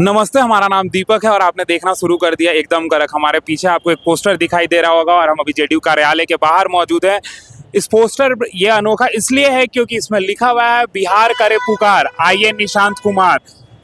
नमस्ते, हमारा नाम दीपक है और आपने देखना शुरू कर दिया एकदम कड़क। हमारे पीछे आपको एक पोस्टर दिखाई दे रहा होगा और हम अभी जेडीयू कार्यालय के बाहर मौजूद हैं। इस पोस्टर ये अनोखा इसलिए है क्योंकि इसमें लिखा हुआ है बिहार करे पुकार, आइए निशांत कुमार।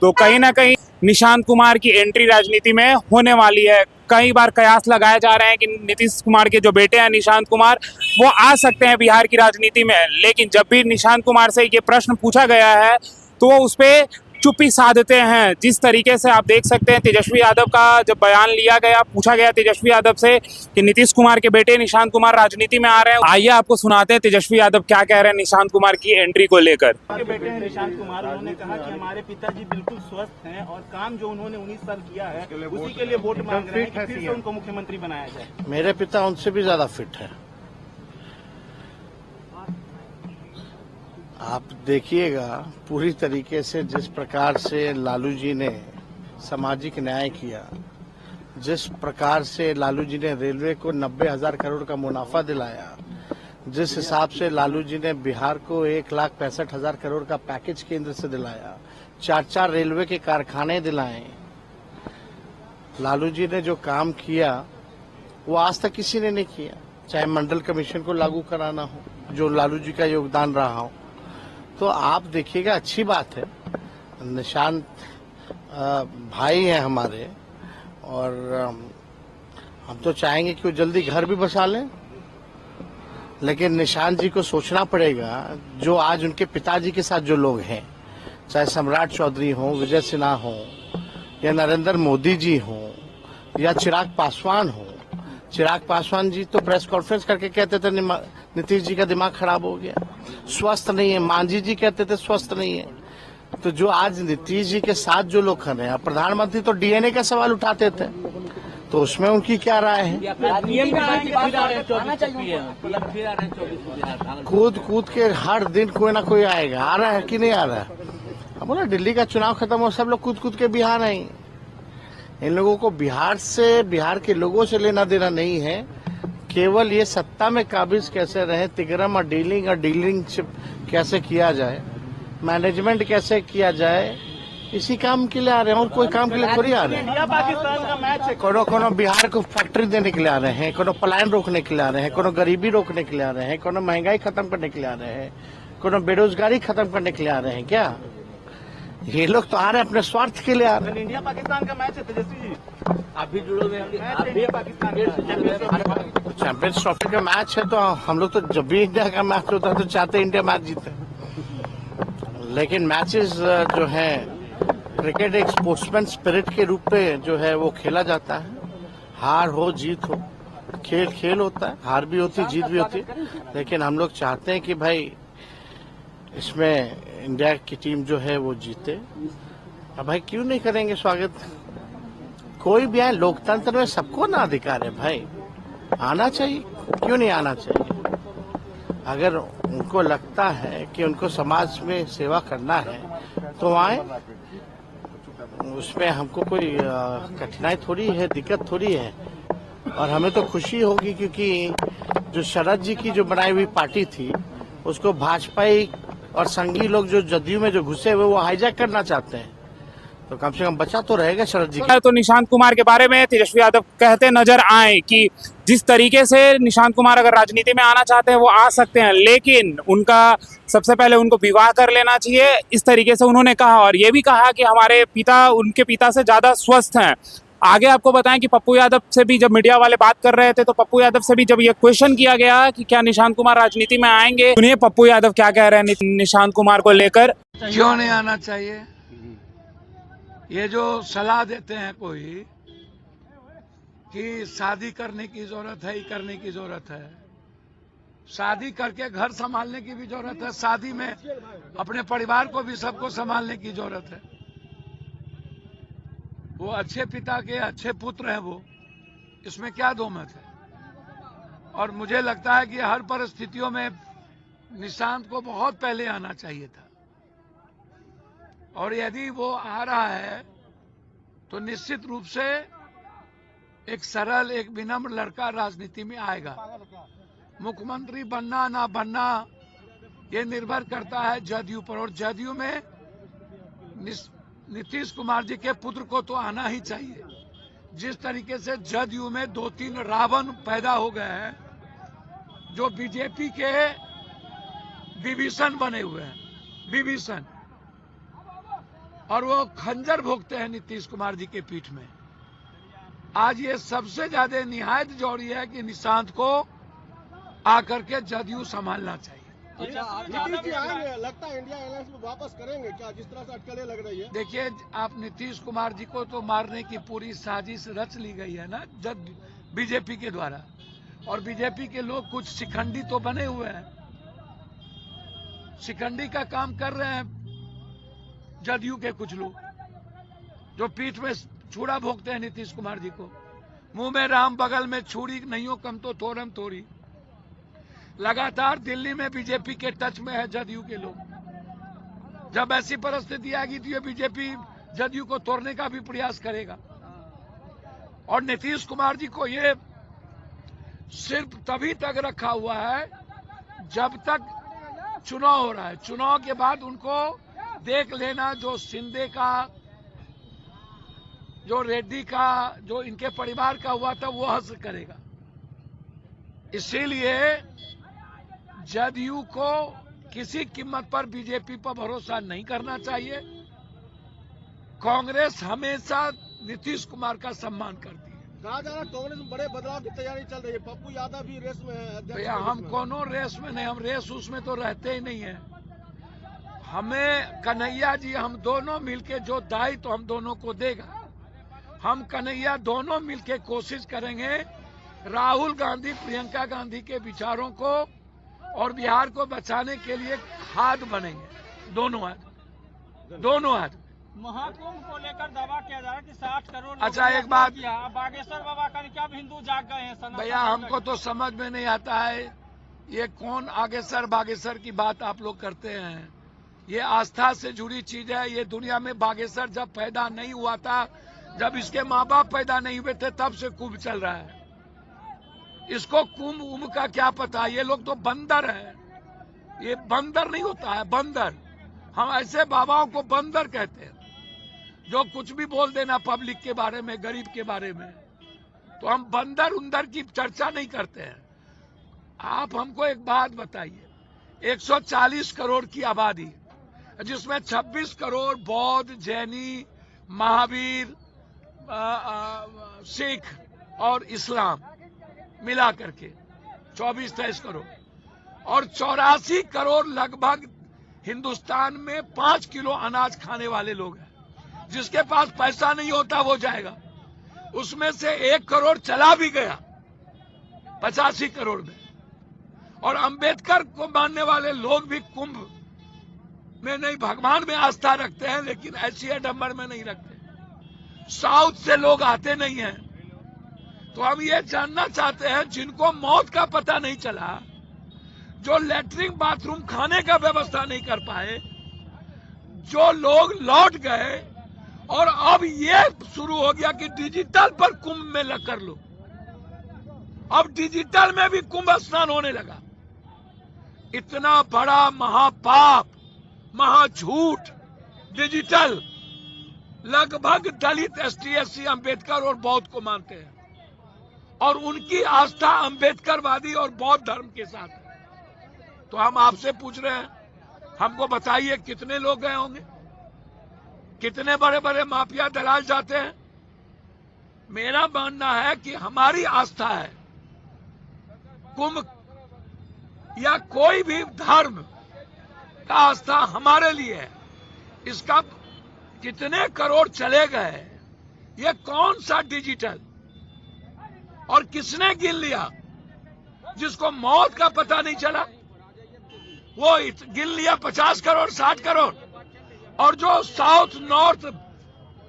तो कहीं ना कहीं निशांत कुमार की एंट्री राजनीति में होने वाली है। कई बार कयास लगाए जा रहे हैं कि नीतीश कुमार के जो बेटे हैं निशांत कुमार, वो आ सकते हैं बिहार की राजनीति में। लेकिन जब भी निशांत कुमार से ये प्रश्न पूछा गया है तो वो उस पर चुप्पी साधते हैं। जिस तरीके से आप देख सकते हैं तेजस्वी यादव का जब बयान लिया गया, पूछा गया तेजस्वी यादव से कि नीतीश कुमार के बेटे निशांत कुमार राजनीति में आ रहे हैं। आइए आपको सुनाते हैं तेजस्वी यादव क्या कह रहे हैं निशांत कुमार की एंट्री को लेकर। के बेटे हैं निशांत कुमार, उन्होंने कहा कि हमारे पिताजी बिल्कुल स्वस्थ हैं और काम जो उन्होंने 19 साल किया है उसी के लिए वोट मांग रहे हैं कि फिर से उनको मुख्यमंत्री बनाया जाए। मेरे पिता उनसे भी ज्यादा फिट है। आप देखिएगा पूरी तरीके से जिस प्रकार से लालू जी ने सामाजिक न्याय किया, जिस प्रकार से लालू जी ने रेलवे को 90,000 करोड़ का मुनाफा दिलाया, जिस हिसाब से लालू जी ने बिहार को 1,65,000 करोड़ का पैकेज केंद्र से दिलाया, 4 रेलवे के कारखाने दिलाए, लालू जी ने जो काम किया वो आज तक किसी ने नहीं किया। चाहे मंडल कमीशन को लागू कराना हो, जो लालू जी का योगदान रहा हो। तो आप देखिएगा, अच्छी बात है, निशांत भाई हैं हमारे और हम तो चाहेंगे कि वो जल्दी घर भी बसा लें। लेकिन निशांत जी को सोचना पड़ेगा, जो आज उनके पिताजी के साथ जो लोग हैं, चाहे सम्राट चौधरी हो, विजय सिन्हा हो, या नरेंद्र मोदी जी हो, या चिराग पासवान हो। चिराग पासवान जी तो प्रेस कॉन्फ्रेंस करके कहते थे नीतीश जी का दिमाग खराब हो गया, स्वस्थ नहीं है। मांझी जी कहते थे स्वस्थ नहीं है। तो जो आज नीतीश जी के साथ जो लोग खड़े हैं, प्रधानमंत्री तो डीएनए का सवाल उठाते थे, तो उसमें उनकी क्या राय है? कूद कूद के हर दिन कोई ना कोई आएगा। आ रहा है कि नहीं आ रहा है? अब बोला दिल्ली का चुनाव खत्म हो, सब लोग कूद कूद के बिहार आएंगे। इन लोगों को बिहार से, बिहार के लोगों से लेना देना नहीं है। केवल ये सत्ता में काबिज कैसे रहे, तिगरम और डीलिंग कैसे किया जाए, मैनेजमेंट कैसे किया जाए, इसी काम के लिए आ रहे हैं और कोई काम के लिए थोड़ी आ रहे हैं। इंडिया पाकिस्तान का मैच है। कोनो बिहार को फैक्ट्री देने के लिए आ रहे हैं, कोनो पलायन रोकने के लिए आ रहे हैं, कोनो गरीबी रोकने के लिए आ रहे हैं, कोनो महंगाई खत्म करने के लिए आ रहे हैं, कोनो बेरोजगारी खत्म करने के लिए आ रहे हैं। क्या ये लोग तो आ रहे हैं अपने स्वार्थ के लिए आ रहे हैं। इंडिया पाकिस्तान का मैच है तेजस्वी जी, आप भी जुड़े हुए हैं। इंडिया पाकिस्तान चैंपियंस ट्रॉफी का मैच है, तो हम लोग तो जब भी इंडिया का मैच होता है तो चाहते हैं इंडिया मैच जीते। लेकिन मैचेस जो है, क्रिकेट एक स्पोर्ट्समैन स्पिरिट के रूप में जो है वो खेला जाता है। हार हो जीत हो, खेल होता है, हार भी होती जीत भी होती। लेकिन हम लोग चाहते हैं कि भाई इसमें इंडिया की टीम जो है वो जीते। अब भाई क्यों नहीं करेंगे स्वागत? कोई भी आए, लोकतंत्र में सबको ना अधिकार है भाई, आना चाहिए। क्यों नहीं आना चाहिए? अगर उनको लगता है कि उनको समाज में सेवा करना है तो आए, उसमें हमको कोई कठिनाई थोड़ी है, दिक्कत थोड़ी है। और हमें तो खुशी होगी क्योंकि जो शरद जी की जो बनाई हुई पार्टी थी उसको भाजपाई और संघी लोग जो जदयू में जो घुसे हुए वो हाईजैक करना चाहते हैं, तो कम से कम बचा तो रहेगा शरद जी। तो निशांत कुमार के बारे में तेजस्वी यादव कहते नजर आए कि जिस तरीके से निशांत कुमार अगर राजनीति में आना चाहते हैं वो आ सकते हैं, लेकिन उनका सबसे पहले उनको विवाह कर लेना चाहिए, इस तरीके से उन्होंने कहा। और ये भी कहा कि हमारे पिता उनके पिता से ज्यादा स्वस्थ हैं। आगे आपको बताएं कि पप्पू यादव से भी जब मीडिया वाले बात कर रहे थे तो पप्पू यादव से भी जब ये क्वेश्चन किया गया कि क्या निशांत कुमार राजनीति में आएंगे, सुनिए पप्पू यादव क्या कह रहे हैं निशांत कुमार को लेकर। क्यों नहीं आना चाहिए? ये जो सलाह देते हैं कोई कि शादी करने की जरूरत है, करने की जरूरत है, शादी करके घर संभालने की भी जरूरत है, शादी में अपने परिवार को भी सबको संभालने की जरूरत है। वो अच्छे पिता के अच्छे पुत्र हैं वो, इसमें क्या दो मत है। और मुझे लगता है कि हर परिस्थितियों में निशांत को बहुत पहले आना चाहिए था, और यदि वो आ रहा है तो निश्चित रूप से एक सरल, एक विनम्र लड़का राजनीति में आएगा। मुख्यमंत्री बनना ना बनना ये निर्भर करता है जदयू पर, और जदयू में नीतीश कुमार जी के पुत्र को तो आना ही चाहिए। जिस तरीके से जदयू में 2-3 रावण पैदा हो गए हैं, जो बीजेपी के विभीषण बने हुए हैं, विभीषण, और वो खंजर भोगते हैं नीतीश कुमार जी के पीठ में। आज ये सबसे ज्यादा निहायत जरूरी है कि निशांत को आकर के जदयू संभालना चाहिए। नीतीश जी आएंगे, लगता है इंडिया अलायंस में वापस करेंगे क्या, जिस तरह से अटकलें लग रही है? देखिए, आप नीतीश कुमार जी को तो मारने की पूरी साजिश रच ली गई है ना बीजेपी के द्वारा, और बीजेपी के लोग कुछ शिखंडी तो बने हुए हैं, शिखंडी का काम कर रहे हैं जदयू के कुछ लोग, जो पीठ में छुरा भोगते हैं नीतीश कुमार जी को। मुंह में राम, बगल में छुरी, नहीं हो कम तो थोरम थोड़ी। लगातार दिल्ली में बीजेपी के टच में है जदयू के लोग। जब ऐसी परिस्थिति आएगी तो ये बीजेपी जदयू को तोड़ने का भी प्रयास करेगा। और नीतीश कुमार जी को ये सिर्फ तभी तक रखा हुआ है जब तक चुनाव हो रहा है। चुनाव के बाद उनको देख लेना, जो शिंदे का, जो रेड्डी का, जो इनके परिवार का हुआ था, वो हश्र करेगा। इसीलिए जदयू को किसी कीमत पर बीजेपी पर भरोसा नहीं करना चाहिए। कांग्रेस हमेशा नीतीश कुमार का सम्मान करती है। कहा जा रहा है कांग्रेस में बड़े बदलाव की तैयारी चल रही है, पप्पू यादव भी रेस में है। भैया, हम कोनो रेस में नहीं, हम रेस उसमें तो रहते ही नहीं है। हमें कन्हैया जी, हम दोनों मिलके जो दायित्व हम दोनों को देगा, हम कन्हैया दोनों मिलके कोशिश करेंगे राहुल गांधी, प्रियंका गांधी के विचारों को और बिहार को बचाने के लिए हाथ बनेंगे, दोनों हाथ। महाकुंभ को लेकर दावा किया जा रहा है कि 60 करोड़। अच्छा, एक बात, बागेश्वर बाबा का क्या हिंदू जाग गए हैं? भैया, हमको तो समझ में नहीं आता है ये कौन आगेसर बागेसर की बात आप लोग करते हैं। ये आस्था से जुड़ी चीज है। ये दुनिया में बागेश्वर जब पैदा नहीं हुआ था, जब इसके माँ बाप पैदा नहीं हुए थे, तब से कुंभ चल रहा है। इसको कुंभ उम्भ का क्या पता। ये लोग तो बंदर है। ये बंदर नहीं होता है, बंदर। हम ऐसे बाबाओं को बंदर कहते हैं जो कुछ भी बोल देना पब्लिक के बारे में, गरीब के बारे में। तो हम बंदर उंदर की चर्चा नहीं करते हैं। आप हमको एक बात बताइए, 140 करोड़ की आबादी, जिसमें 26 करोड़ बौद्ध, जैनी, महावीर, सिख और इस्लाम मिला करके 24-23 करोड़, और 84 करोड़ लगभग हिंदुस्तान में 5 किलो अनाज खाने वाले लोग हैं। जिसके पास पैसा नहीं होता वो जाएगा। उसमें से 1 करोड़ चला भी गया 85 करोड़ में। और अंबेडकर को मानने वाले लोग भी कुंभ में नहीं, भगवान में आस्था रखते हैं, लेकिन ऐसी आडंबर में नहीं रखते। साउथ से लोग आते नहीं हैं। तो हम ये जानना चाहते हैं, जिनको मौत का पता नहीं चला, जो लैट्रिन बाथरूम खाने का व्यवस्था नहीं कर पाए, जो लोग लौट गए, और अब ये शुरू हो गया कि डिजिटल पर कुंभ में लग कर लो। अब डिजिटल में भी कुंभ स्नान होने लगा। इतना बड़ा महापाप, महाझूठ डिजिटल, लगभग दलित, एसटी, एससी, अंबेडकर और बौद्ध को मानते हैं, और उनकी आस्था अंबेडकरवादी और बौद्ध धर्म के साथ है। तो हम आपसे पूछ रहे हैं, हमको बताइए कितने लोग गए होंगे, कितने बड़े बड़े माफिया दलाल जाते हैं। मेरा मानना है कि हमारी आस्था है, कुंभ या कोई भी धर्म का आस्था हमारे लिए है। इसका कितने करोड़ चले गए, ये कौन सा डिजिटल, और किसने गिन लिया? जिसको मौत का पता नहीं चला वो गिन लिया 50 करोड़, 60 करोड़। और जो साउथ, नॉर्थ,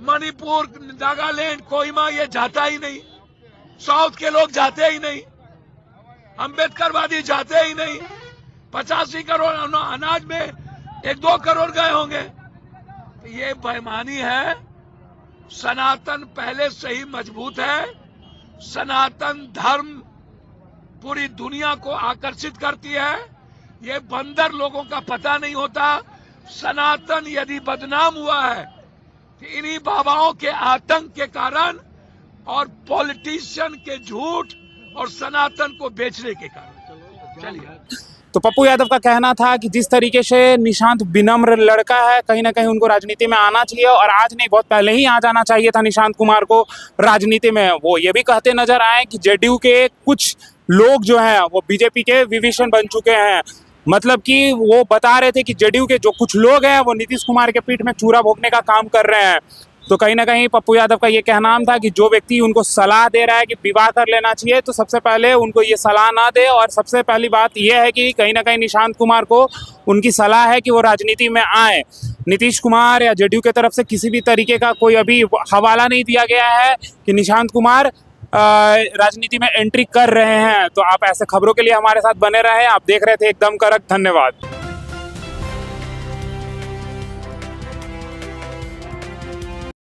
मणिपुर, नागालैंड, कोहिमा, ये जाता ही नहीं। साउथ के लोग जाते ही नहीं, अंबेडकरवादी जाते ही नहीं। 85 करोड़ अनाज में 1-2 करोड़ गए होंगे। तो ये बेईमानी है। सनातन पहले से ही मजबूत है। सनातन धर्म पूरी दुनिया को आकर्षित करती है। ये बंदर लोगों का पता नहीं होता। सनातन यदि बदनाम हुआ है कि इन्हीं बाबाओं के आतंक के कारण और पॉलिटिशियन के झूठ और सनातन को बेचने के कारण। चलिए। तो पप्पू यादव का कहना था कि जिस तरीके से निशांत विनम्र लड़का है, कहीं ना कहीं उनको राजनीति में आना चाहिए, और आज नहीं बहुत पहले ही आ जाना चाहिए था निशांत कुमार को राजनीति में। वो ये भी कहते नजर आए कि जेडीयू के कुछ लोग जो हैं वो बीजेपी के विभीषण बन चुके हैं। मतलब कि वो बता रहे थे कि जेडीयू के जो कुछ लोग हैं वो नीतीश कुमार के पीठ में चूरा भोंकने का काम कर रहे हैं। तो कहीं ना कहीं पप्पू यादव का ये कहना था कि जो व्यक्ति उनको सलाह दे रहा है कि विवाह कर लेना चाहिए, तो सबसे पहले उनको ये सलाह ना दे। और सबसे पहली बात ये है कि कहीं ना कहीं निशांत कुमार को उनकी सलाह है कि वो राजनीति में आए। नीतीश कुमार या जेडीयू की तरफ से किसी भी तरीके का कोई अभी हवाला नहीं दिया गया है कि निशांत कुमार राजनीति में एंट्री कर रहे हैं। तो आप ऐसे खबरों के लिए हमारे साथ बने रहे। आप देख रहे थे एकदम कड़क। धन्यवाद।